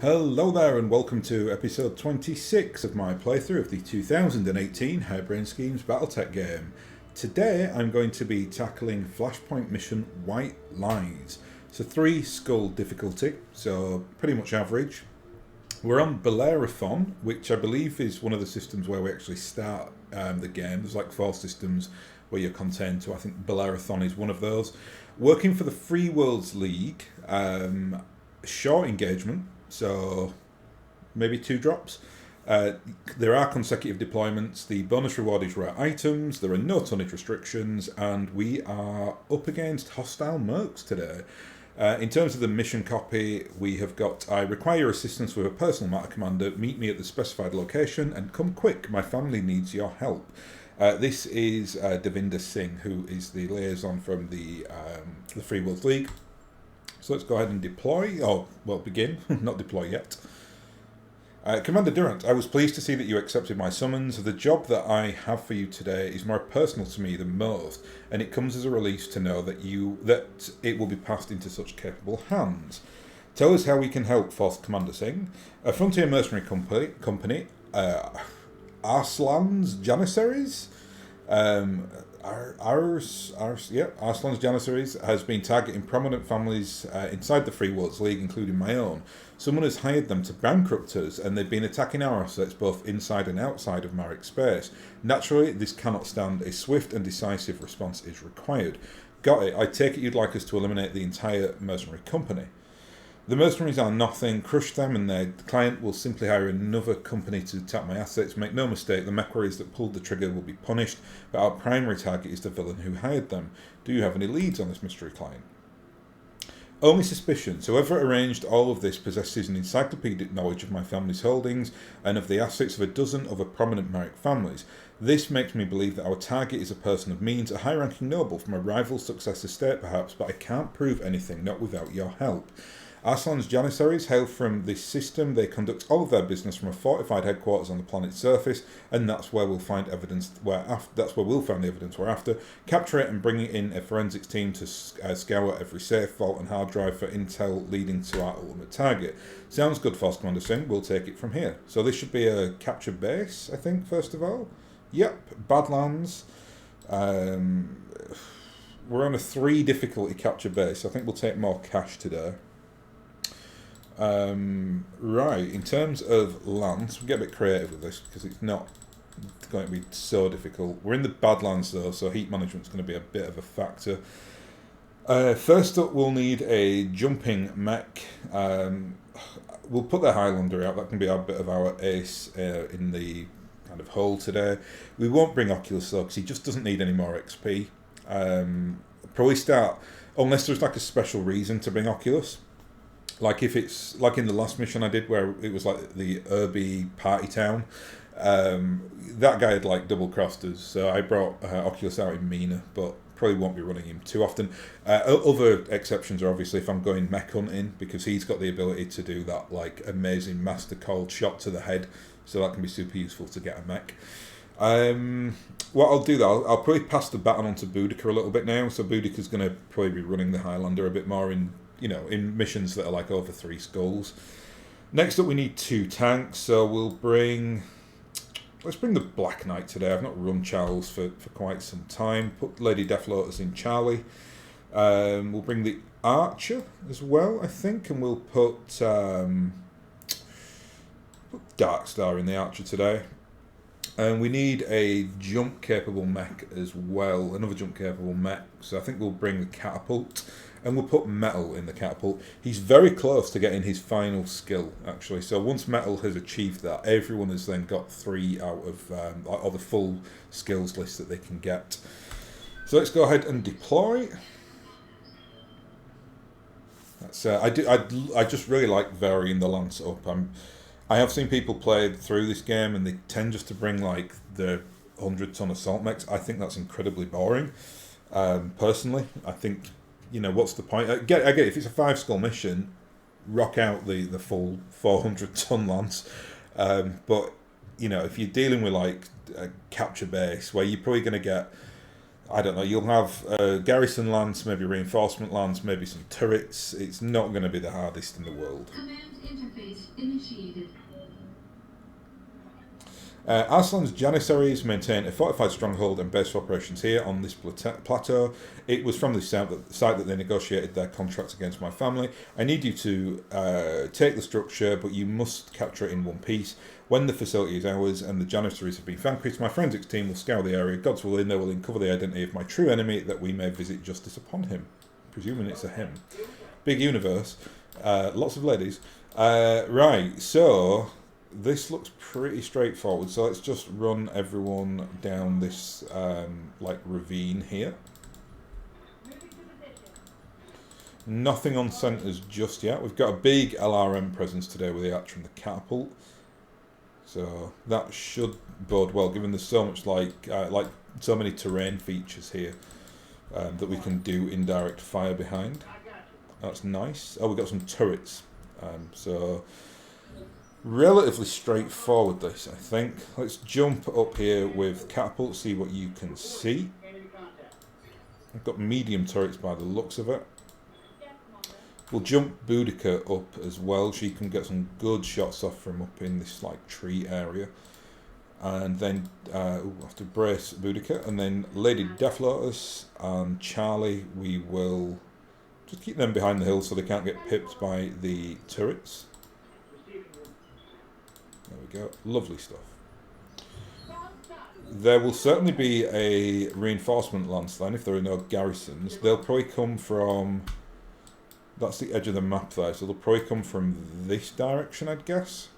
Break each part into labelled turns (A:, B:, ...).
A: Hello there and welcome to episode 26 of my playthrough of the 2018 Harebrained Schemes BattleTech game. Today I'm going to be tackling Flashpoint mission White Lies. It's a 3 skull difficulty, so pretty much average. We're on BattleTech, which I believe is one of the systems where we actually start the game. There's like 4 systems where you're contained to. I think BattleTech is one of those. Working for the Free Worlds League, short engagement. So maybe 2 drops. There are consecutive deployments. The bonus reward is rare items. There are no tonnage restrictions, and we are up against hostile mercs today. In terms of the mission copy, we have got: I require your assistance with a personal matter, Commander. Meet me at the specified location and come quick. My family needs your help. This is Devinder Singh, who is the liaison from the Free Worlds League. So let's go ahead and deploy. Begin. Not deploy yet. Commander Durant, I was pleased to see that you accepted my summons. The job that I have for you today is more personal to me than most, and it comes as a relief to know that it will be passed into such capable hands. Tell us how we can help, Force Commander Singh. A frontier mercenary company, Arslan's Janissaries. Arslan's Janissaries has been targeting prominent families inside the Free Worlds League, including my own. Someone has hired them to bankrupt us, and they've been attacking our assets both inside and outside of Marek space. Naturally, this cannot stand. A swift and decisive response is required. Got it. I take it you'd like us to eliminate the entire mercenary company. The mercenaries are nothing. Crush them and their client will simply hire another company to attack my assets. Make no mistake, the mech warriors that pulled the trigger will be punished, but our primary target is the villain who hired them. Do you have any leads on this mystery client? Only suspicions. Whoever arranged all of this possesses an encyclopedic knowledge of my family's holdings and of the assets of a dozen other prominent Marek families. This makes me believe that our target is a person of means, a high-ranking noble from a rival successor state perhaps, but I can't prove anything, not without your help. Arslan's Janissaries hail from this system. They conduct all of their business from a fortified headquarters on the planet's surface, and that's where we'll find evidence. That's where we'll find the evidence we're after. Capture it and bring it in a forensics team to scour every safe, vault, and hard drive for intel leading to our ultimate target. Sounds good, Force Commander Singh. We'll take it from here. So this should be a capture base, I think. First of all, yep, Badlands. We're on a 3 difficulty capture base. I think we'll take more cash today. Right, in terms of lands, we get a bit creative with this because it's not going to be so difficult. We're in the Badlands though, so heat management's going to be a bit of a factor. First up, we'll need a jumping mech. We'll put the Highlander out. That can be a bit of our ace in the kind of hole today. We won't bring Oculus though because he just doesn't need any more XP. Probably start, unless there's like a special reason to bring Oculus. Like if it's like in the last mission I did where it was like the Irby party town, that guy had like double crossed us, so I brought Oculus out in Mina, but probably won't be running him too often. Other exceptions are obviously if I'm going mech hunting, because he's got the ability to do that like amazing master cold shot to the head, so that can be super useful to get a mech. What I'll do though, I'll probably pass the baton on to Boudica a little bit now, so Boudica's going to probably be running the Highlander a bit more in missions that are like over 3 skulls. Next up we need 2 tanks, so let's bring the Black Knight today. I've not run Charles for quite some time. Put Lady Death Lotus in Charlie. We'll bring the Archer as well, I think, and we'll put Darkstar in the Archer today. And we need a jump capable mech as well, another jump capable mech, so I think we'll bring the Catapult. And we'll put Metal in the Catapult. He's very close to getting his final skill, actually. So once Metal has achieved that, everyone has then got 3 out of or the full skills list that they can get. So let's go ahead and deploy. That's I just really like varying the lance up. I have seen people play through this game and they tend just to bring like the 100-ton assault mechs. I think that's incredibly boring. Personally, I think. What's the point? I get it, if it's a 5 skull mission, rock out the full 400-ton lance. But, if you're dealing with, like, a capture base where you're probably going to get I don't know, you'll have garrison lands, maybe reinforcement lands, maybe some turrets. It's not going to be the hardest in the world.
B: Command interface initiated.
A: Arslan's Janissaries maintain a fortified stronghold and base of operations here on this plateau. It was from this site that they negotiated their contracts against my family. I need you to take the structure, but you must capture it in one piece. When the facility is ours and the Janissaries have been vanquished, my forensics team will scour the area. God's willing, they will uncover the identity of my true enemy, that we may visit justice upon him. Presuming it's a him. Big universe. Lots of ladies. Right, so this looks pretty straightforward. So let's just run everyone down this like ravine here. Nothing on centres just yet. We've got a big LRM presence today with the Archer and the Catapult. So that should bode well, given there's so much like so many terrain features here that we can do indirect fire behind. That's nice. Oh, we've got some turrets. So relatively straightforward this, I think. Let's jump up here with Catapult, see what you can see. I've got medium turrets by the looks of it. We'll jump Boudica up as well. She can get some good shots off from up in this like tree area. And then we'll have to brace Boudica. And then Lady Death Lotus and Charlie, we will just keep them behind the hill so they can't get pipped by the turrets. There we go. Lovely stuff. There will certainly be a reinforcement lance then if there are no garrisons. They'll probably come from... That's the edge of the map there, so they'll probably come from this direction, I'd guess.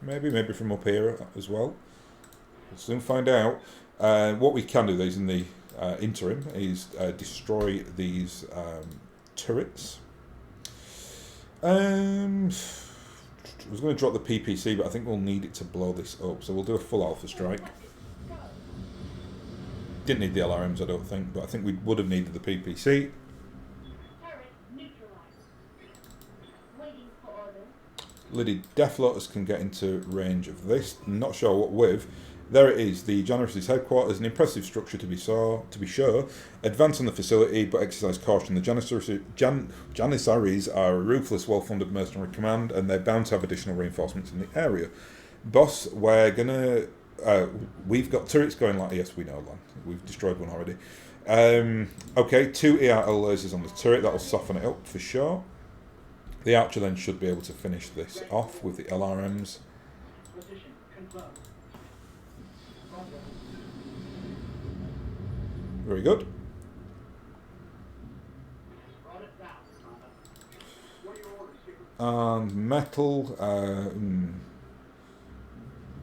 A: Maybe from up here as well. We'll soon find out. What we can do, these in the interim, is destroy these turrets. I was going to drop the PPC, but I think we'll need it to blow this up, so we'll do a full alpha strike. Didn't need the LRMs, I don't think, but I think we would have needed the PPC. Lady Death Lotus can get into range of this. Not sure what with. There it is, the Janissaries' headquarters, an impressive structure to be sure. Advance on the facility, but exercise caution. The Janissaries are a ruthless, well-funded mercenary command, and they're bound to have additional reinforcements in the area. Boss, we're gonna... we've got turrets going like... Yes, we know, Lan. We've destroyed one already. Okay, 2 ERL lasers on the turret. That'll soften it up for sure. The Archer then should be able to finish this off with the LRMs. Very good. And metal, going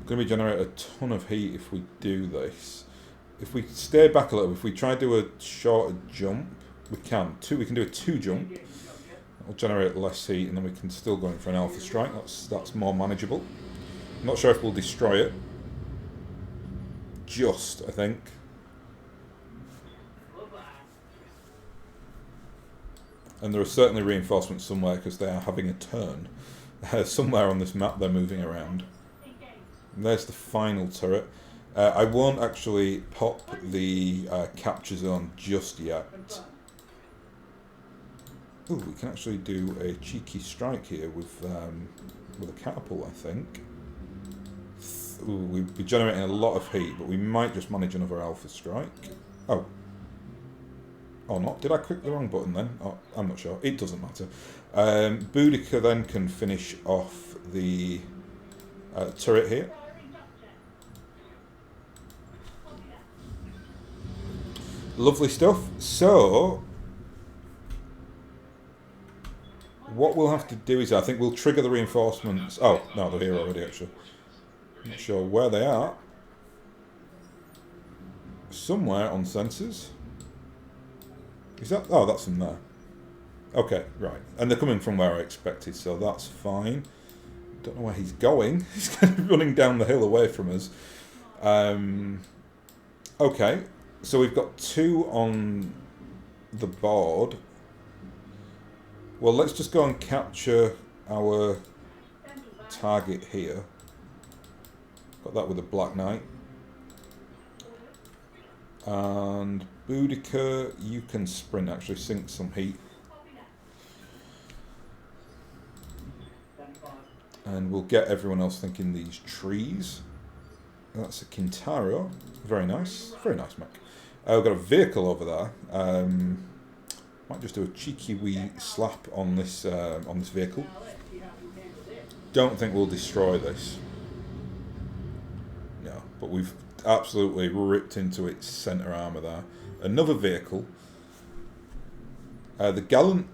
A: to be generate a ton of heat if we do this. If we stay back a little, if we try to do a shorter jump, we can. We can do a 2 jump. It'll generate less heat, and then we can still go in for an alpha strike. That's more manageable. I'm not sure if we'll destroy it. Just, I think. And there are certainly reinforcements somewhere because they are having a turn. Somewhere on this map they're moving around. And there's the final turret. I won't actually pop the capture zone just yet. Ooh, we can actually do a cheeky strike here with a catapult, I think. Ooh, we'd be generating a lot of heat, but we might just manage another alpha strike. Oh. Or not. Did I click the wrong button then? Oh, I'm not sure. It doesn't matter. Boudica then can finish off the turret here. Lovely stuff. So, what we'll have to do is, I think we'll trigger the reinforcements. Oh, no, they're here already, actually. Not sure where they are. Somewhere on sensors. Is that... Oh, that's them there. Okay, right. And they're coming from where I expected, so that's fine. Don't know where he's going. He's running down the hill away from us. Okay, so we've got 2 on the board. Well, let's just go and capture our target here. Got that with a Black Knight. And Boudica, you can sprint, actually, sink some heat. And we'll get everyone else thinking these trees. That's a Kintaro. Very nice. Very nice, mech. We've got a vehicle over there. Might just do a cheeky wee slap on this vehicle. Don't think we'll destroy this. No, but we've absolutely ripped into its centre armour there. Another vehicle. The gallant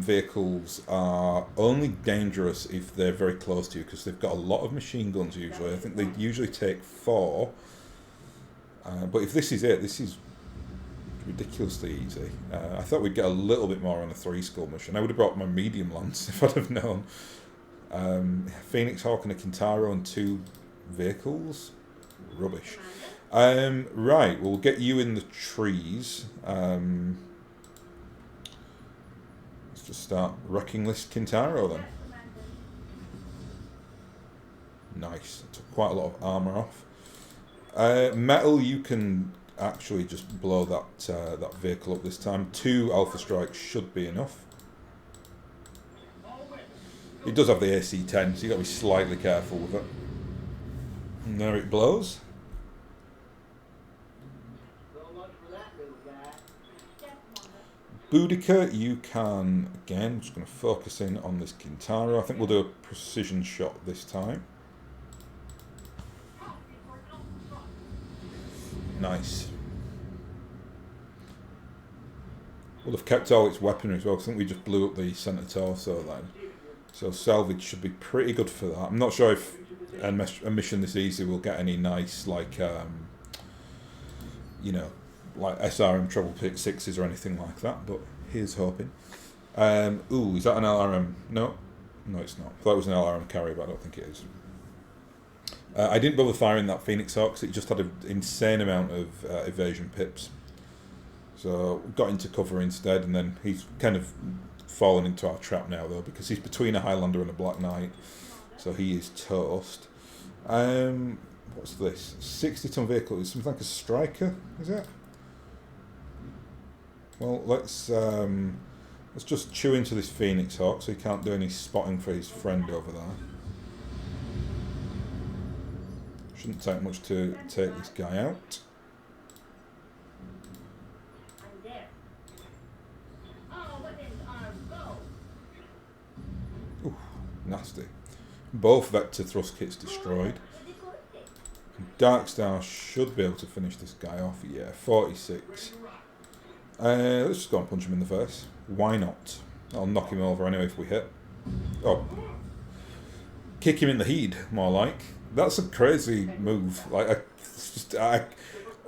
A: vehicles are only dangerous if they're very close to you, because they've got a lot of machine guns usually. I think they usually take 4. But if this is it, this is ridiculously easy. I thought we'd get a little bit more on a 3 skull mission. I would have brought my medium lance if I'd have known. Phoenix Hawk and a Kintaro and 2 vehicles? Rubbish. Right, we'll get you in the trees. Let's just start wrecking this Kintaro then. Nice. Took quite a lot of armour off. Metal, you can actually just blow that vehicle up this time. 2 Alpha Strikes should be enough. It does have the AC-10, so you've got to be slightly careful with it. And there it blows. Boudica, you can, again, just going to focus in on this Kintaro. I think we'll do a precision shot this time. Nice. We'll have kept all its weaponry as well, because I think we just blew up the centre torso then. So salvage should be pretty good for that. I'm not sure if a mission this easy will get any nice, like, you know, like SRM treble pick 6s or anything like that, but here's hoping. Ooh, is that an LRM? No, it's not. I thought it was an LRM carrier, but I don't think it is. I didn't bother firing that Phoenix Hawk because it just had an insane amount of evasion pips. So got into cover instead, and then he's kind of fallen into our trap now though, because he's between a Highlander and a Black Knight, so he is toast. What's this? 60-ton vehicle. It's something like a striker, is it? Well, let's just chew into this Phoenix Hawk so he can't do any spotting for his friend over there. Shouldn't take much to take this guy out. Ooh, nasty. Both vector thrust kits destroyed. Darkstar should be able to finish this guy off. Yeah, 46. Let's just go and punch him in the face. Why not? I'll knock him over anyway if we hit. Oh. Kick him in the head, more like. That's a crazy move. Like,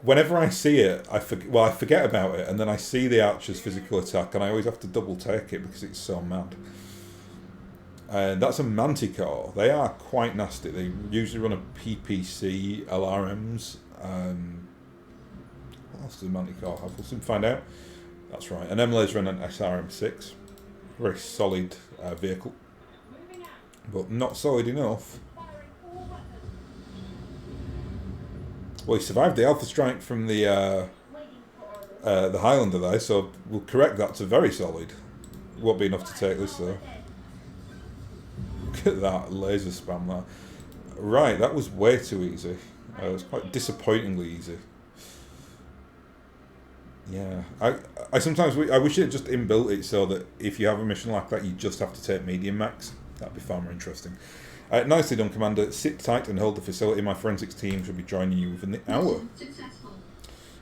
A: whenever I see it, I forget about it, and then I see the archer's physical attack, and I always have to double take it because it's so mad. That's a Manticore. They are quite nasty. They usually run a PPC LRMs. What else does a Manticore have? We'll soon find out. That's right. An M-Laser and an SRM6. Very solid vehicle. But not solid enough. Well, he survived the Alpha Strike from the Highlander there, so we'll correct that to very solid. Won't be enough to take this though. Look at that laser spam there. Right, that was way too easy. It was quite disappointingly easy. Yeah, I sometimes I wish it just inbuilt it so that if you have a mission like that, you just have to take medium max. That'd be far more interesting. Nicely done, Commander. Sit tight and hold the facility. My forensics team should be joining you within the hour.
B: Successful.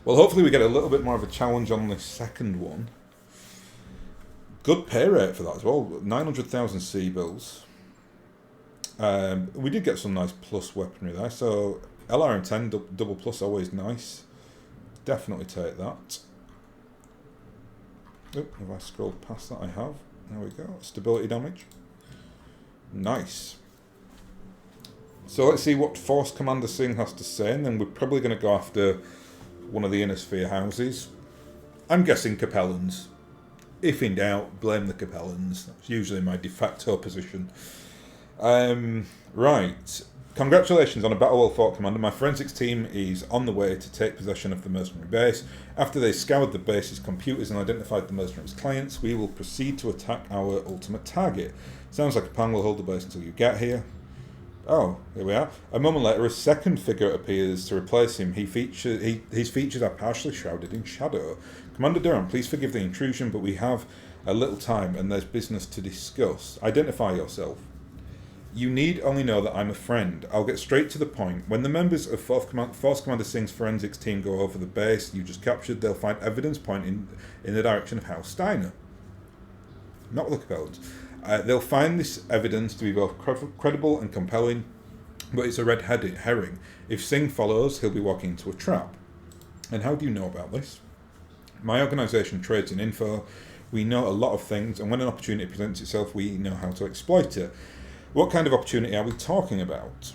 A: Well, hopefully we get a little bit more of a challenge on the second one. Good pay rate for that as well. 900,000 C bills. We did get some nice plus weaponry there. So LRM-10 double plus, always nice. Definitely take that. Oop, have I scrolled past that? I have. There we go. Stability damage. Nice. So let's see what Force Commander Singh has to say, and then we're probably going to go after one of the Inner Sphere houses. I'm guessing Capellans. If in doubt, blame the Capellans. That's usually my de facto position. Right. Congratulations on a battle well fought, Commander. My forensics team is on the way to take possession of the mercenary base. After they scoured the base's computers and identified the mercenaries' clients, we will proceed to attack our ultimate target. Sounds like a plan. Will hold the base until you get here. Oh, here we are. A moment later, a second figure appears to replace him. His features are partially shrouded in shadow. Commander Durant, please forgive the intrusion, but we have a little time and there's business to discuss. Identify yourself. You need only know that I'm a friend. I'll get straight to the point. When the members of Force Commander Singh's forensics team go over the base you just captured, they'll find evidence pointing in the direction of House Steiner. Not with the Capellans. They'll find this evidence to be both credible and compelling, but it's a red herring. If Singh follows, he'll be walking into a trap. And how do you know about this? My organisation trades in info. We know a lot of things, and when an opportunity presents itself, we know how to exploit it. What kind of opportunity are we talking about?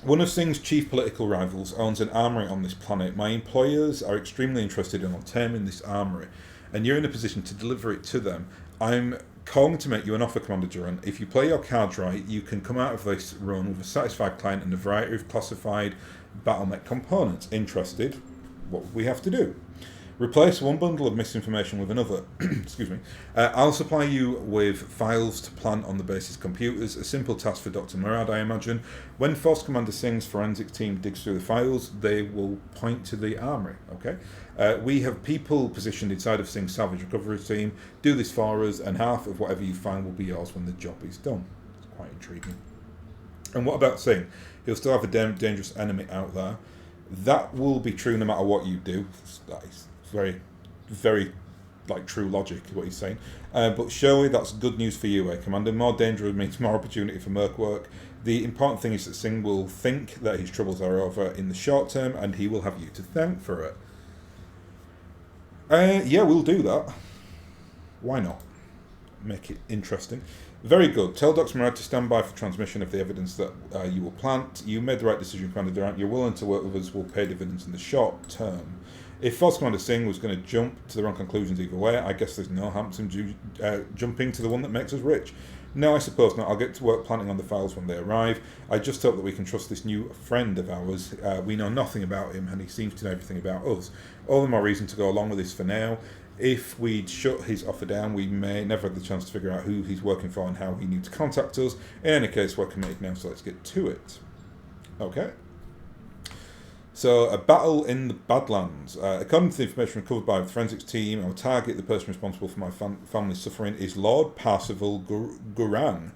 A: One of Singh's chief political rivals owns an armory on this planet. My employers are extremely interested in obtaining this armory, and you're in a position to deliver it to them. I'm calling to make you an offer, Commander Durant. If you play your cards right, you can come out of this run with a satisfied client and a variety of classified BattleTech components. Interested? What would we have to do? Replace one bundle of misinformation with another. Excuse me. I'll supply you with files to plant on the base's computers. A simple task for Dr. Murad, I imagine. When Force Commander Singh's forensic team digs through the files, they will point to the armory. Okay. We have people positioned inside of Singh's salvage recovery team. Do this for us, and half of whatever you find will be yours when the job is done. It's quite intriguing. And what about Singh? He'll still have a dangerous enemy out there. That will be true no matter what you do. That is very, very true logic, what he's saying. But surely that's good news for you, Commander. More danger means more opportunity for merc work. The important thing is that Singh will think that his troubles are over in the short term, and he will have you to thank for it. Yeah, we'll do that. Why not? Make it interesting. Very good. Tell Dr. Murad to stand by for transmission of the evidence that you will plant. You made the right decision, Commander Durant. You're willing to work with us. We'll pay dividends in the short term. If Force Commander Singh was going to jump to the wrong conclusions either way, I guess there's no harm jumping to the one that makes us rich. No, I suppose not. I'll get to work planning on the files when they arrive. I just hope that we can trust this new friend of ours. We know nothing about him, and he seems to know everything about us. All the more reason to go along with this for now. If we'd shut his offer down, we may never have the chance to figure out who he's working for and how he needs to contact us. In any case, we're committed now, so let's get to it. Okay. So, a battle in the Badlands. According to the information recovered by the forensics team, our target, the person responsible for my family's suffering, is Lord Parsival Gurung,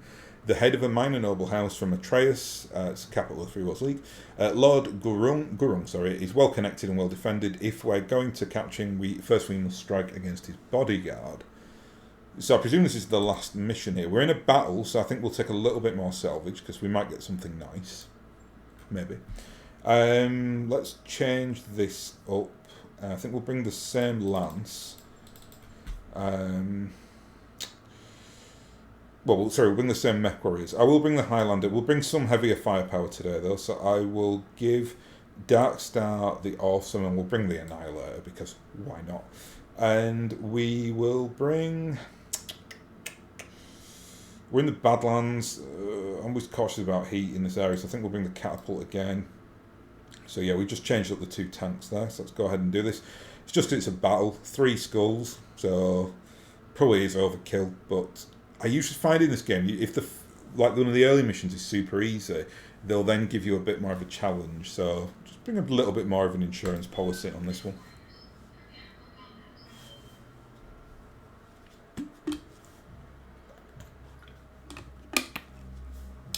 A: the head of a minor noble house from Atreus, it's the capital of the Free Worlds League. Lord Gurung, is well connected and well defended. If we're going to capture him, we must strike against his bodyguard. So I presume this is the last mission here. We're in a battle, so I think we'll take a little bit more salvage, because we might get something nice. Maybe. Let's change this up. I think we'll bring the same lance. We'll bring the same mech warriors. I will bring the Highlander. We'll bring some heavier firepower today, though. So I will give Darkstar the Awesome, and we'll bring the Annihilator, because why not? And we will bring... We're in the Badlands. I'm always cautious about heat in this area, so I think we'll bring the Catapult again. So yeah, we just changed up the 2 tanks there, so let's go ahead and do this. It's just it's a battle, 3 skulls, so probably is overkill, but I usually find in this game, if one of the early missions is super easy, they'll then give you a bit more of a challenge, so just bring a little bit more of an insurance policy on this one.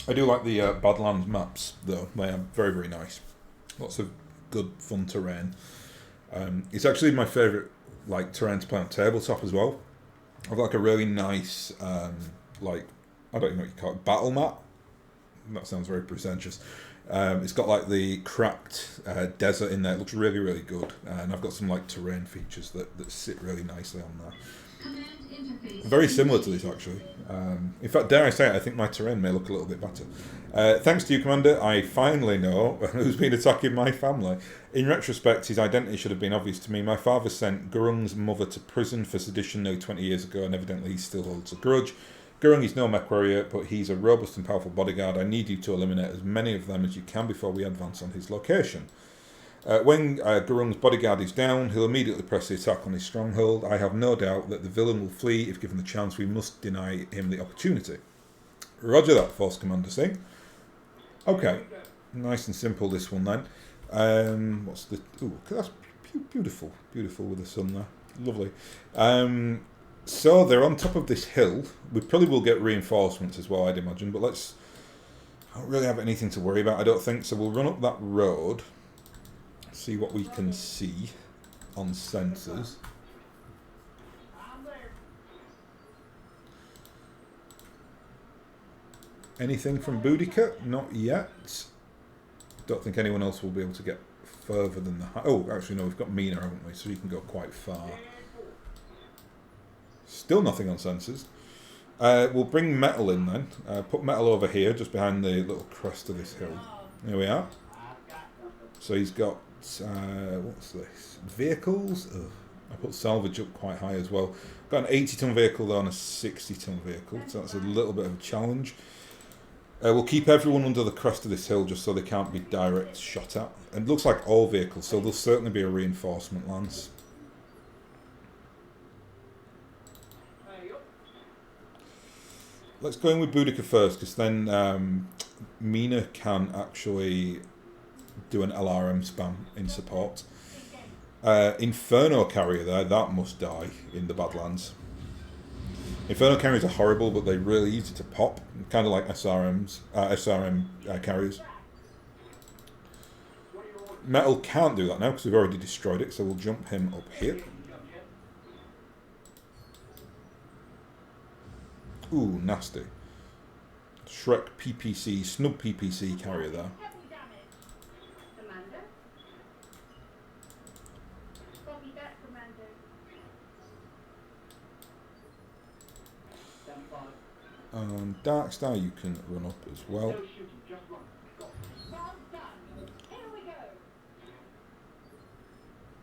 A: I do like the Badlands maps, though. They are very, very nice. Lots of good, fun terrain. It's actually my favourite terrain to play on tabletop as well. I've a really nice, I don't even know what you call it, battle map. That sounds very pretentious. It's got the cracked desert in there. It looks really, really good. And I've got some terrain features that sit really nicely on there. Very similar to this, actually. In fact, dare I say it, I think my terrain may look a little bit better. Thanks to you, Commander, I finally know who's been attacking my family. In retrospect, his identity should have been obvious to me. My father sent Gurung's mother to prison for sedition nearly 20 years ago, and evidently he still holds a grudge. Gurung is no mech warrior, but he's a robust and powerful bodyguard. I need you to eliminate as many of them as you can before we advance on his location. When Gurung's bodyguard is down, he'll immediately press the attack on his stronghold. I have no doubt that the villain will flee if given the chance. We must deny him the opportunity. Roger that, Force Commander Singh. Okay, nice and simple this one then. What's the... Ooh, that's beautiful. Beautiful with the sun there. Lovely. So they're on top of this hill. We probably will get reinforcements as well, I'd imagine, but let's... I don't really have anything to worry about, I don't think, so we'll run up that road, see what we can see on sensors. Anything from Boudica? Not yet. Don't think anyone else will be able to get further than the... Oh, actually, no, we've got Mina, haven't we? So you can go quite far. Still nothing on sensors. We'll bring Metal in then. Put Metal over here, just behind the little crest of this hill. There we are. So he's got... what's this? Vehicles? Ugh. I put salvage up quite high as well. Got an 80-ton vehicle though and a 60-ton vehicle, so that's a little bit of a challenge. We'll keep everyone under the crest of this hill just so they can't be direct shot at. And it looks like all vehicles, so there'll certainly be a reinforcement lance. Let's go in with Boudica first, because then Mina can actually do an LRM spam in support. Inferno carrier there, that must die in the Badlands. Inferno carriers are horrible, but they're really easy to pop, kind of like SRM carriers. Metal can't do that now because we've already destroyed it, so we'll jump him up here. Ooh, nasty. Shrek PPC, snub PPC carrier there. Darkstar you can run up as well.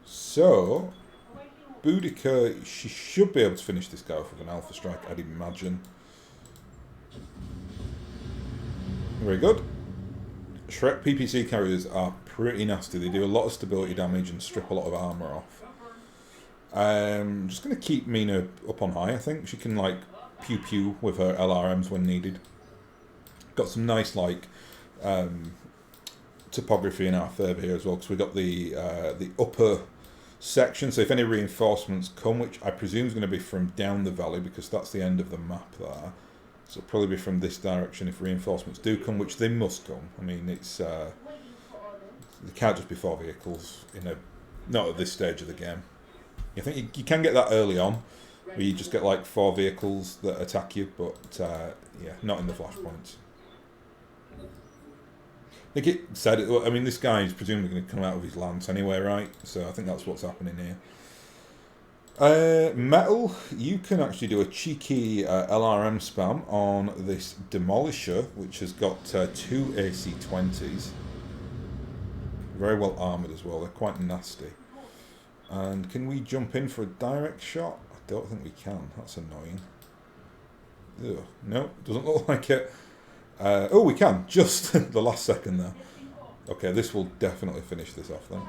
A: So, Boudica, she should be able to finish this guy off with an Alpha Strike, I'd imagine. Very good. Shrek PPC carriers are pretty nasty. They do a lot of stability damage and strip a lot of armour off. I'm just going to keep Mina up on high, I think. She can, like, pew-pew with her LRMs when needed. Got some nice, like, topography in our favour here as well, because we've got the upper section, so if any reinforcements come, which I presume is going to be from down the valley, because that's the end of the map there, so it'll probably be from this direction if reinforcements do come, which they must come. I mean, it's they can't just be 4 vehicles, not at this stage of the game. I think you can get that early on, where you just get like 4 vehicles that attack you, but yeah, not in the Flashpoint. I think it said it. I mean, this guy is presumably going to come out of his lance anyway, right? So I think that's what's happening here. Metal, you can actually do a cheeky LRM spam on this Demolisher, which has got 2 AC-20s. Very well armoured as well. They're quite nasty. And can we jump in for a direct shot? I don't think we can. That's annoying. Ugh. No, doesn't look like it. Oh, we can. Just the last second there. Okay, this will definitely finish this off then.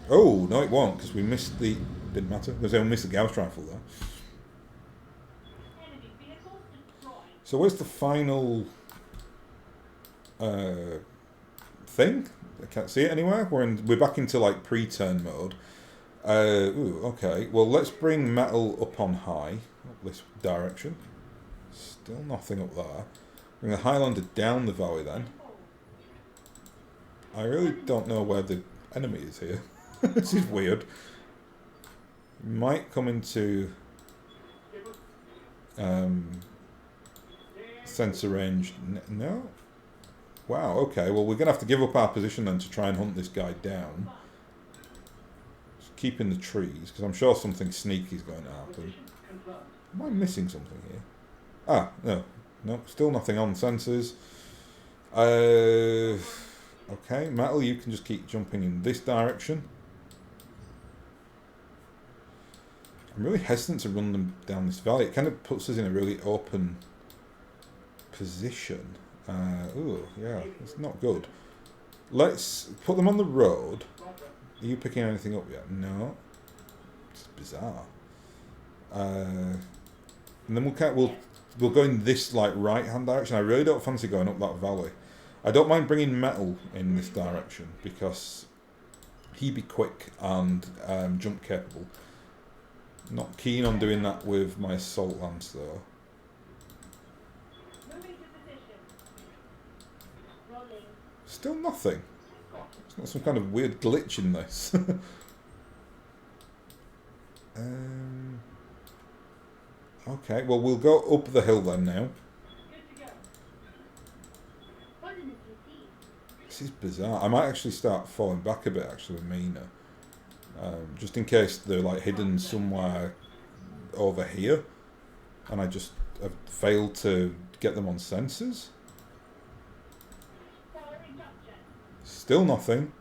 A: Oh, no it won't, because we missed the... Didn't matter. Because we missed the Gauss rifle there. So where's the final... thing? I can't see it anywhere. We're back into like pre-turn mode. Ooh, okay. Well, let's bring Metal up on high. Up this direction. Still nothing up there. Bring the Highlander down the valley then. I really don't know where the enemy is here. This is weird. Might come into sensor range. No? Wow, okay. Well, we're going to have to give up our position then to try and hunt this guy down. Just keep in the trees, because I'm sure something sneaky is going to happen. Am I missing something here? Ah, no. No, still nothing on sensors. Okay, Metal, you can just keep jumping in this direction. I'm really hesitant to run them down this valley. It kind of puts us in a really open position. Oh, yeah, it's not good. Let's put them on the road. Are you picking anything up yet? No. It's bizarre. And then we'll go in this like right hand direction. I really don't fancy going up that valley. I don't mind bringing metal in this direction because he'd be quick and jump capable. Not keen on doing that with my assault lance though. Still nothing. It's not some kind of weird glitch in this. Okay, well we'll go up the hill then now. This is bizarre. I might actually start falling back a bit actually with Mina. Just in case they're like hidden somewhere over here. And I just have failed to get them on sensors. Still nothing.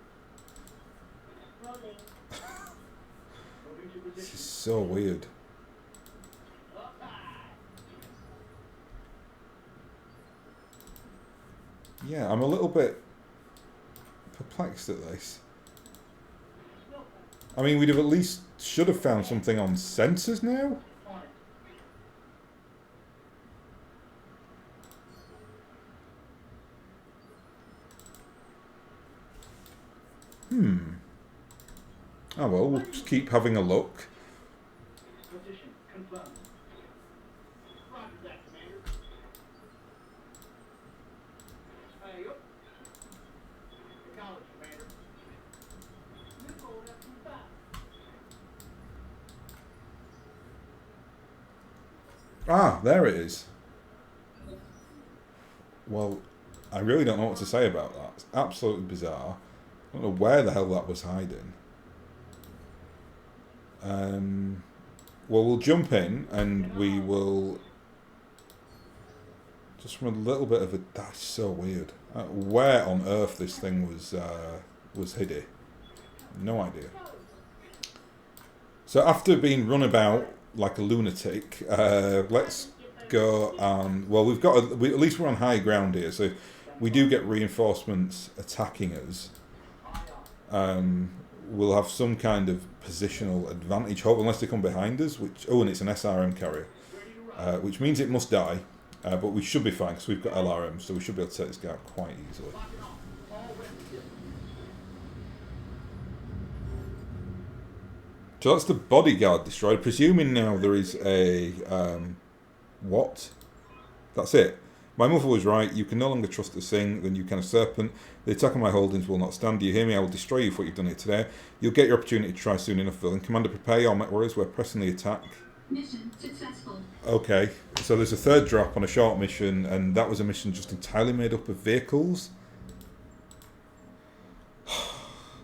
A: This is so weird. Yeah, I'm a little bit perplexed at this. I mean, we'd have at least should have found something on sensors now. Oh well, we'll just keep having a look. Ah, there it is. Well, I really don't know what to say about that. It's absolutely bizarre. I don't know where the hell that was hiding. Well, we'll jump in and we will just from a little bit of a. That's so weird. Where on earth this thing was hidden? No idea. So after being run about like a lunatic, let's go and well, we've got at least we're on high ground here, so we do get reinforcements attacking us. We'll have some kind of positional advantage, hope, unless they come behind us. Which and it's an SRM carrier, which means it must die. But we should be fine because we've got LRM, so we should be able to take this guy out quite easily. So that's the bodyguard destroyed. Presuming now there is a what? That's it. My mother was right. You can no longer trust the Sing, the new kind of serpent. The attack on my holdings will not stand. Do you hear me? I will destroy you for what you've done here today. You'll get your opportunity to try soon enough, villain. Commander, prepare your mech warriors. We're pressing the attack.
B: Mission successful.
A: Okay, so there's a third drop on a short mission, and that was a mission just entirely made up of vehicles.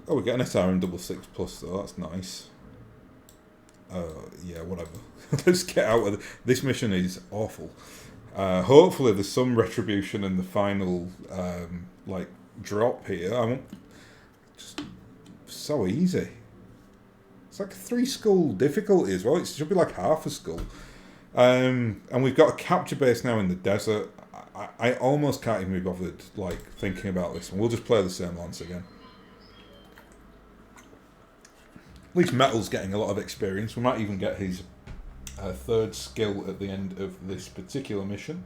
A: Oh, we get an SRM 66+ though. That's nice. Yeah, whatever. Let's get out of it. This mission is awful. Hopefully there's some retribution in the final like drop here. I want just so easy. It's like 3 skull difficulty as well. It should be like half a skull. And we've got a capture base now in the desert. I almost can't even be bothered like thinking about this one. We'll just play the same lance again. At least Metal's getting a lot of experience. We might even get his third skill at the end of this particular mission.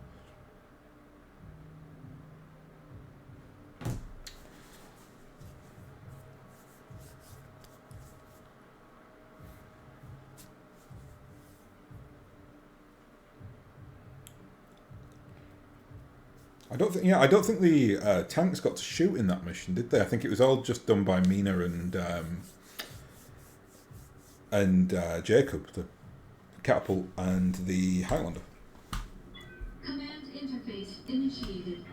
A: I don't think the tanks got to shoot in that mission, did they? I think it was all just done by Mina and Jacob, the catapult and the Highlander.
B: Command interface initiated.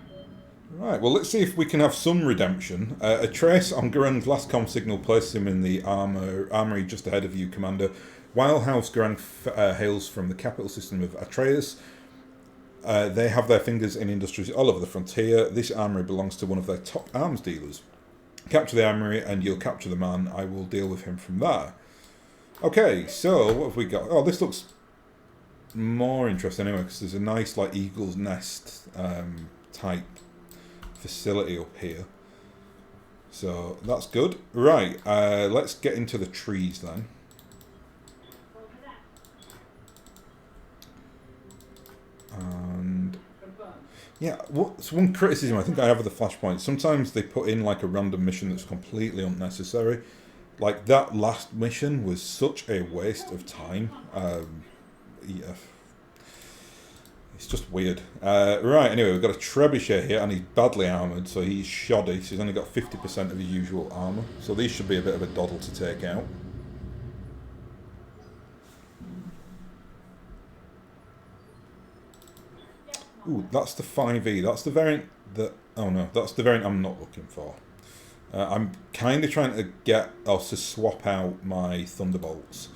A: Right, well, let's see if we can have some redemption. A trace on Garang's last comm signal places him in the armory just ahead of you, Commander. While House Garang hails from the capital system of Atreus, they have their fingers in industries all over the frontier. This armory belongs to one of their top arms dealers. Capture the armory and you'll capture the man. I will deal with him from there. Okay, so what have we got? Oh, this looks more interesting anyway, because there's a nice like eagle's nest type facility up here. So that's good. Right, let's get into the trees then. And yeah, what's one criticism I think I have of the Flashpoint? Sometimes they put in like a random mission that's completely unnecessary. Like that last mission was such a waste of time. Yeah, it's just weird. Right, anyway, we've got a trebuchet here, and he's badly armoured, so he's shoddy. So he's only got 50% of his usual armour. So these should be a bit of a doddle to take out. Ooh, that's the 5e. That's the variant that... Oh no, that's the variant I'm not looking for. I'm kind of trying to get us to swap out my Thunderbolts.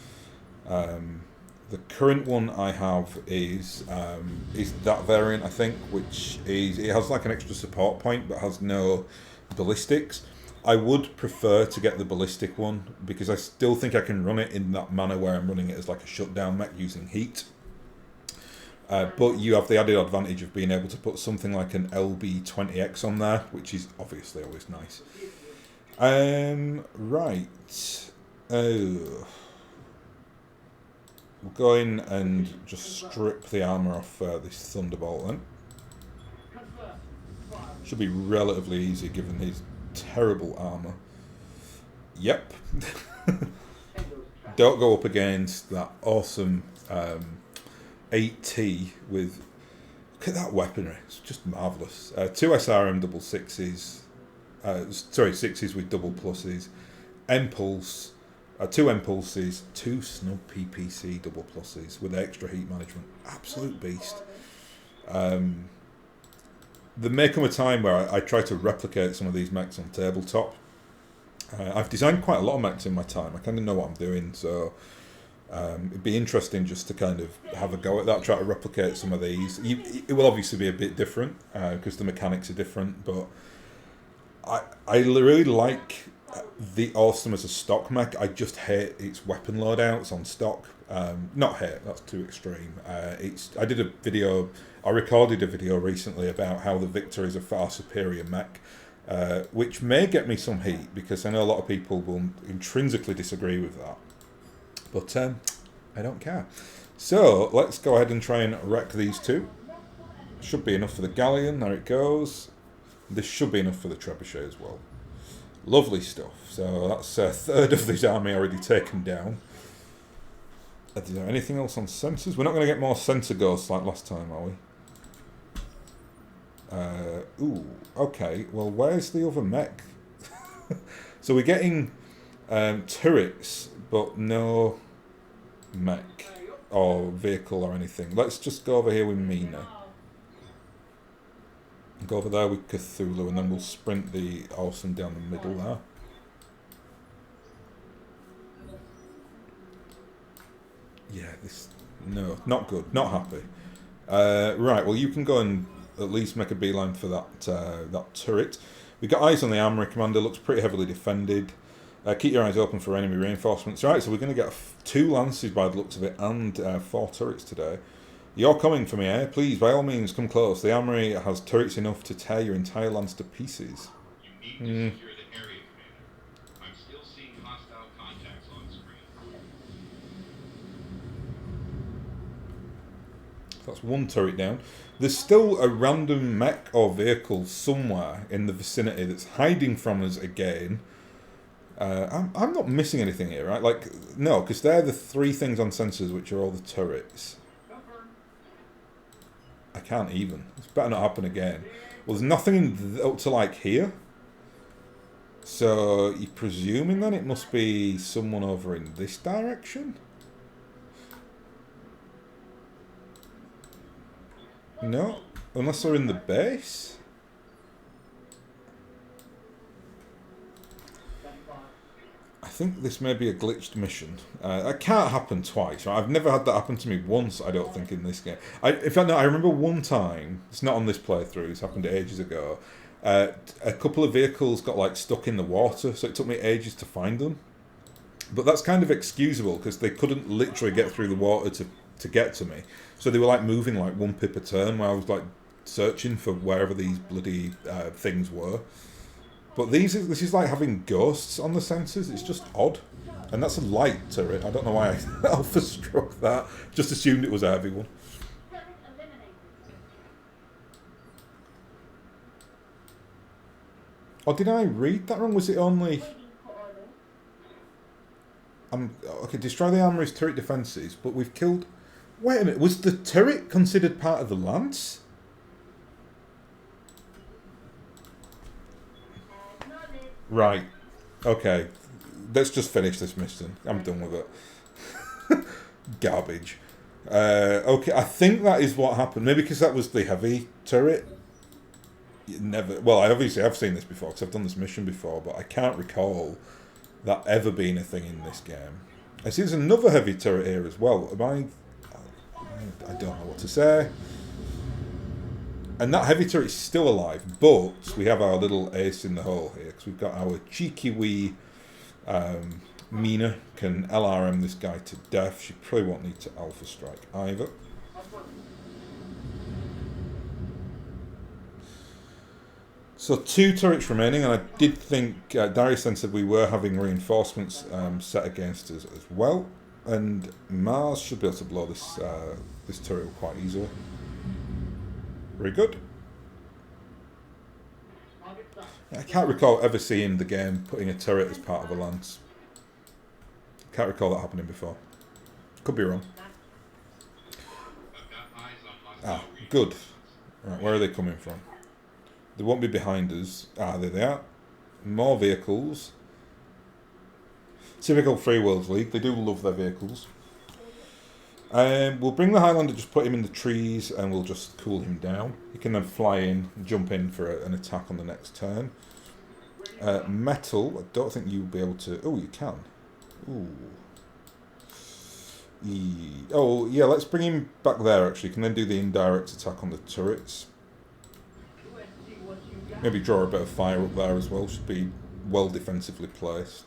A: The current one I have is that variant, I think, which is... It has like an extra support point, but has no ballistics. I would prefer to get the ballistic one, because I still think I can run it in that manner where I'm running it as like a shutdown mech using heat. But you have the added advantage of being able to put something like an LB20X on there, which is obviously always nice. Right. Oh. We'll go in and just strip the armour off this Thunderbolt then. Should be relatively easy given his terrible armour. Yep. Don't go up against that awesome 8T with... Look at that weaponry. It's just marvellous. 2 SRM double sixes. Sixes with double pluses. Impulse. 2 impulses. 2 snub PPC double pluses with extra heat management. Absolute beast. There may come a time where I try to replicate some of these mechs on tabletop. I've designed quite a lot of mechs in my time. I kind of know what I'm doing, so... it'd be interesting just to kind of have a go at that, try to replicate some of these. It will obviously be a bit different because the mechanics are different, but I really like the Awesome as a stock mech. I just hate its weapon loadouts on stock. Not hate, that's too extreme. I recorded a video recently about how the Victor is a far superior mech, which may get me some heat because I know a lot of people will intrinsically disagree with that. But I don't care. So let's go ahead and try and wreck these two. Should be enough for the Galleon. There it goes. This should be enough for the Trebuchet as well. Lovely stuff. So that's a third of this army already taken down. Is there anything else on sensors? We're not going to get more sensor ghosts like last time, are we? Ooh, okay. Well, where's the other mech? So we're getting turrets, but no mech or vehicle or anything. Let's just go over here with Mina. Go over there with Cthulhu, and then we'll sprint the Awesome down the middle there. Yeah, no, not good, not happy. Right, well you can go and at least make a beeline for that turret. We've got eyes on the Armoury Commander, looks pretty heavily defended. Keep your eyes open for enemy reinforcements. Right, so we're going to get 2 lances by the looks of it, and 4 turrets today. You're coming for me, eh? Please, by all means, come close. The armory has turrets enough to tear your entire lance to pieces.
C: You need to secure the area, Commander. I'm still seeing hostile contacts on screen.
A: That's 1 turret down. There's still a random mech or vehicle somewhere in the vicinity that's hiding from us again. I'm not missing anything here, right? Like, no, because they're the 3 things on sensors, which are all the turrets. I can't even. It's better not happen again. Well, there's nothing up to, like, here. So, you're presuming then it must be someone over in this direction? No? Unless they're in the base? I think this may be a glitched mission. That can't happen twice, right? I've never had that happen to me once, I don't think, in this game. In fact, no, I remember one time, it's not on this playthrough, this happened ages ago, a couple of vehicles got like stuck in the water, so it took me ages to find them. But that's kind of excusable, because they couldn't literally get through the water to get to me. So they were like moving like one pip a turn while I was like searching for wherever these bloody things were. But this is like having ghosts on the sensors. It's just odd. And that's a light turret. I don't know why I alpha struck that. Just assumed it was a heavy one. Or did I read that wrong? Was it only... okay, destroy the armory's turret defences, but we've killed... Wait a minute, was the turret considered part of the lance? Right. Okay. Let's just finish this mission. I'm done with it. Garbage. Okay, I think that is what happened. Maybe because that was the heavy turret. Well, I obviously have seen this before because I've done this mission before, but I can't recall that ever being a thing in this game. I see there's another heavy turret here as well. I don't know what to say. And that heavy turret is still alive, but we have our little ace in the hole here because we've got our cheeky wee Mina can LRM this guy to death. She probably won't need to alpha strike either. So 2 turrets remaining, and I did think Darius then said we were having reinforcements set against us as well, and Mars should be able to blow this this turret quite easily. Very good. I can't recall ever seeing the game putting a turret as part of a lance. Can't recall that happening before. Could be wrong. Ah, good. Right, where are they coming from? They won't be behind us. Ah, there they are. More vehicles. Typical Free Worlds League. They do love their vehicles. We'll bring the Highlander, just put him in the trees, and we'll just cool him down. He can then fly in, jump in for an attack on the next turn. Metal, I don't think you'll be able to... Oh, you can. Ooh. Oh, yeah, let's bring him back there, actually. You can then do the indirect attack on the turrets. Maybe draw a bit of fire up there as well. Should be well defensively placed.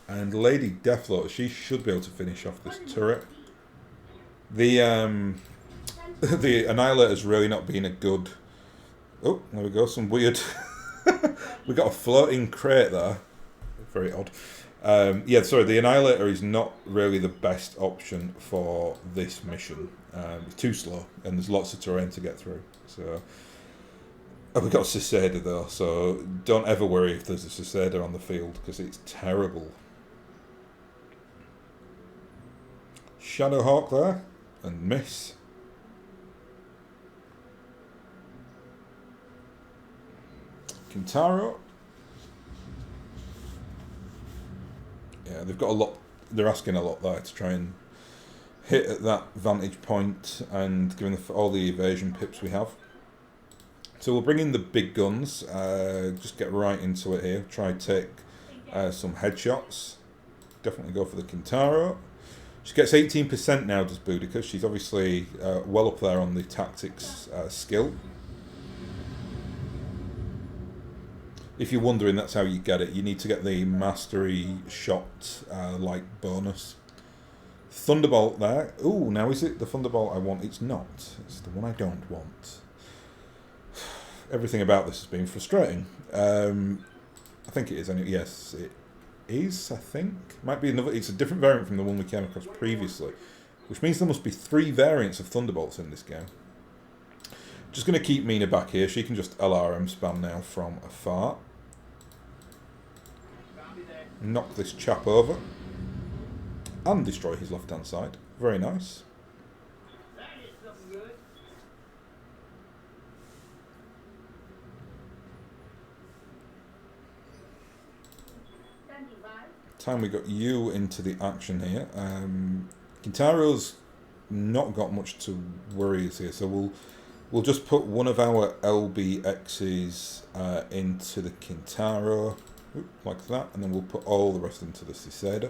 A: And Lady Deathloader, she should be able to finish off this turret. The the Annihilator's really not been a good... Oh, there we go, some weird... We got a floating crate there. Very odd. Yeah, sorry, the Annihilator is not really the best option for this mission. It's too slow, and there's lots of terrain to get through. So, we've got Cicada though, so don't ever worry if there's a Cicada on the field, because it's terrible. Shadowhawk there, and miss. Kintaro. Yeah, they've got a lot. They're asking a lot there to try and hit at that vantage point, and given all the evasion pips we have. So we'll bring in the big guns. Just get right into it here. Try and take some headshots. Definitely go for the Kintaro. She gets 18% now, does Boudica. She's obviously well up there on the tactics skill. If you're wondering, that's how you get it. You need to get the mastery shot like bonus. Thunderbolt there. Ooh, now is it the Thunderbolt I want? It's not. It's the one I don't want. Everything about this has been frustrating. I think it is. Anyway. Yes, it is, I think. Might be another. It's a different variant from the one we came across previously, which means there must be 3 variants of Thunderbolts in this game. Just going to keep Mina back here. She can just LRM spam now from afar. Knock this chap over. And destroy his left-hand side. Very nice. Time we got you into the action here. Kintaro's not got much to worry us here, so we'll just put one of our LBXs into the Kintaro, like that, and then we'll put all the rest into the Cicada.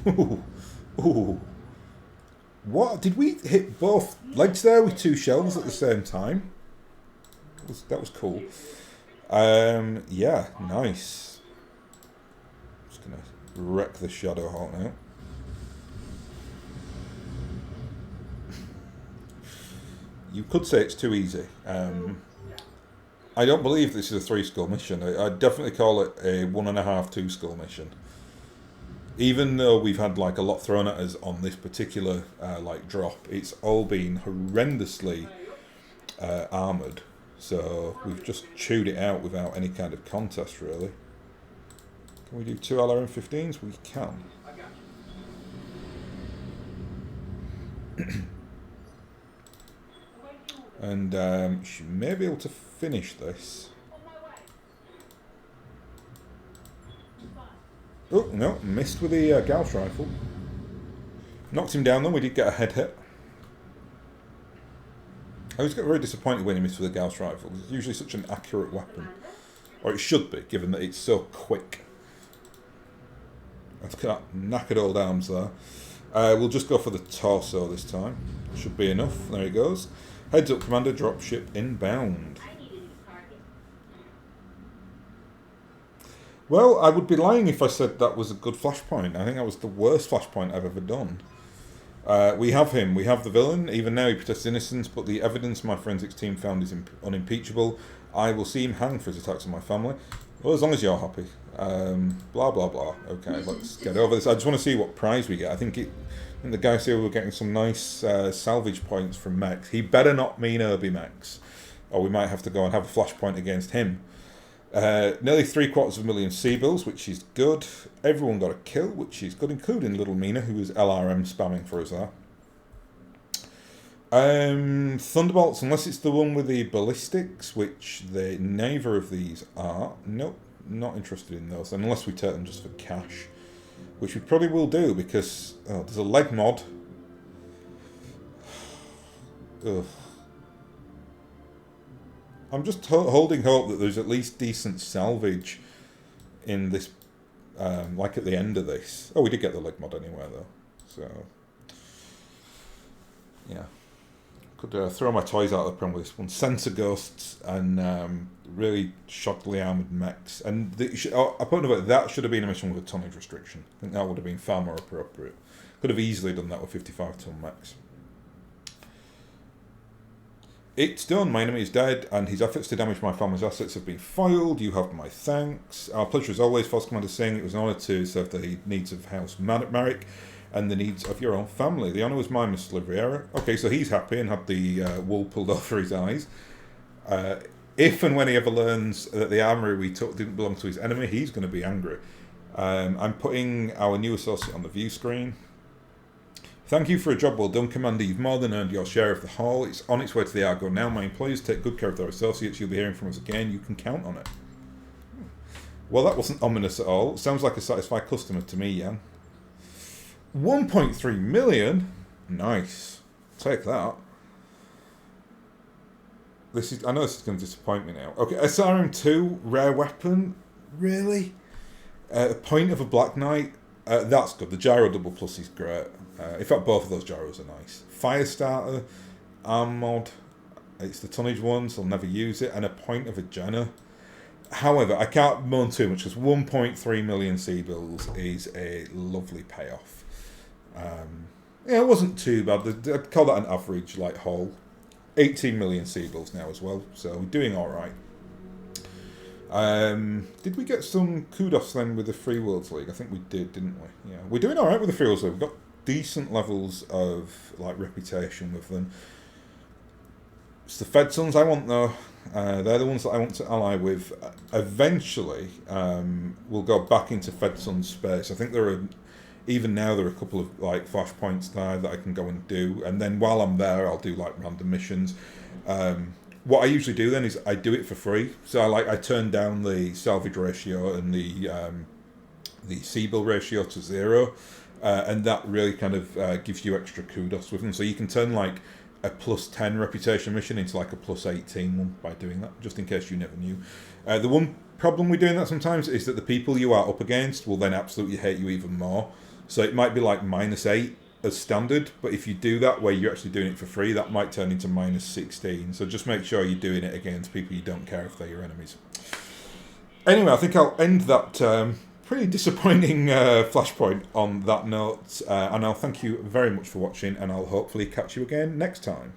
A: Ooh, ooh. What? Did we hit both legs there with 2 shells at the same time? That was cool. Yeah, nice. going to wreck the Shadow Hawk now. You could say it's too easy. I don't believe this is a 3-skull mission. I'd definitely call it a 1.5, 2-skull mission. Even though we've had like a lot thrown at us on this particular like drop, it's all been horrendously armoured. So we've just chewed it out without any kind of contest, really. Can we do 2 LRM-15s? We can. And she may be able to finish this. Oh, no, missed with the Gauss rifle. Knocked him down though, we did get a head hit. I always get very disappointed when he missed with a Gauss rifle. It's usually such an accurate weapon. Or it should be, given that it's so quick. Look at that knackered old arms there. We'll just go for the torso this time. Should be enough. There he goes. Heads up, Commander. Dropship inbound. Well, I would be lying if I said that was a good flashpoint. I think that was the worst flashpoint I've ever done. We have him. We have the villain. Even now he protests innocence, but the evidence my forensics team found is unimpeachable. I will see him hanged for his attacks on my family. Well, as long as you're happy. Blah, blah, blah. Okay, let's get over this. I just want to see what prize we get. I think the guy said we were getting some nice salvage points from Mex. He better not mean Irby Mex, or we might have to go and have a flashpoint against him. Nearly 750,000 C-bills, which is good. Everyone got a kill, which is good, including Little Mina, who was LRM spamming for us there. Thunderbolts, unless it's the one with the ballistics, which neither of these are. Nope, not interested in those, unless we take them just for cash, which we probably will do, because there's a leg mod. Ugh. I'm just holding hope that there's at least decent salvage in this, like at the end of this. Oh, we did get the leg mod anyway, though. So, yeah. Could throw my toys out of the pram with this one. Sensor ghosts and really shoddily armoured mechs. And I put it that should have been a mission with a tonnage restriction. I think that would have been far more appropriate. Could have easily done that with 55-ton mechs. It's done. My enemy is dead, and his efforts to damage my family's assets have been foiled. You have my thanks. Our pleasure as always, Force Commander Singh. It was an honour to serve the needs of House Marek and the needs of your own family. The honour was mine, Mr. Livriera. Okay, so he's happy and had the wool pulled over his eyes. If and when he ever learns that the armoury we took didn't belong to his enemy, he's going to be angry. I'm putting our new associate on the view screen. Thank you for a job well done, Commander. You've more than earned your share of the haul. It's on its way to the Argo now. My employees take good care of their associates. You'll be hearing from us again. You can count on it. Well, that wasn't ominous at all. Sounds like a satisfied customer to me, Jan. 1.3 million? Nice. Take that. I know this is going to disappoint me now. Okay, SRM2, rare weapon? Really? A point of a Black Knight? That's good. The Gyro Double Plus is great. In fact, both of those gyros are nice. Firestarter, arm mod. It's the tonnage one, so I'll never use it. And a point of a Jenner. However, I can't moan too much because 1.3 million C-bills is a lovely payoff. Yeah, it wasn't too bad. I'd call that an average like haul. 18 million C-bills now as well, so we're doing all right. Did we get some kudos then with the Free Worlds League? I think we did, didn't we? Yeah, we're doing all right with the Free Worlds League. We've got decent levels of like reputation with them. It's the Fed Sons I want though. They're the ones that I want to ally with. Eventually, we'll go back into Fed Sons space. I think there are a couple of like flashpoints there that I can go and do, and then while I'm there, I'll do like random missions. What I usually do then is I do it for free. So I turn down the salvage ratio and the C-bill ratio to 0, and that really kind of gives you extra kudos with them. So you can turn like a +10 reputation mission into like a +18 one by doing that, just in case you never knew. The one problem with doing that sometimes is that the people you are up against will then absolutely hate you even more. So it might be like -8 as standard, but if you do that where you're actually doing it for free, that might turn into -16. So just make sure you're doing it against people you don't care if they're your enemies. Anyway, I think I'll end that pretty disappointing Flashpoint on that note. And I'll thank you very much for watching, and I'll hopefully catch you again next time.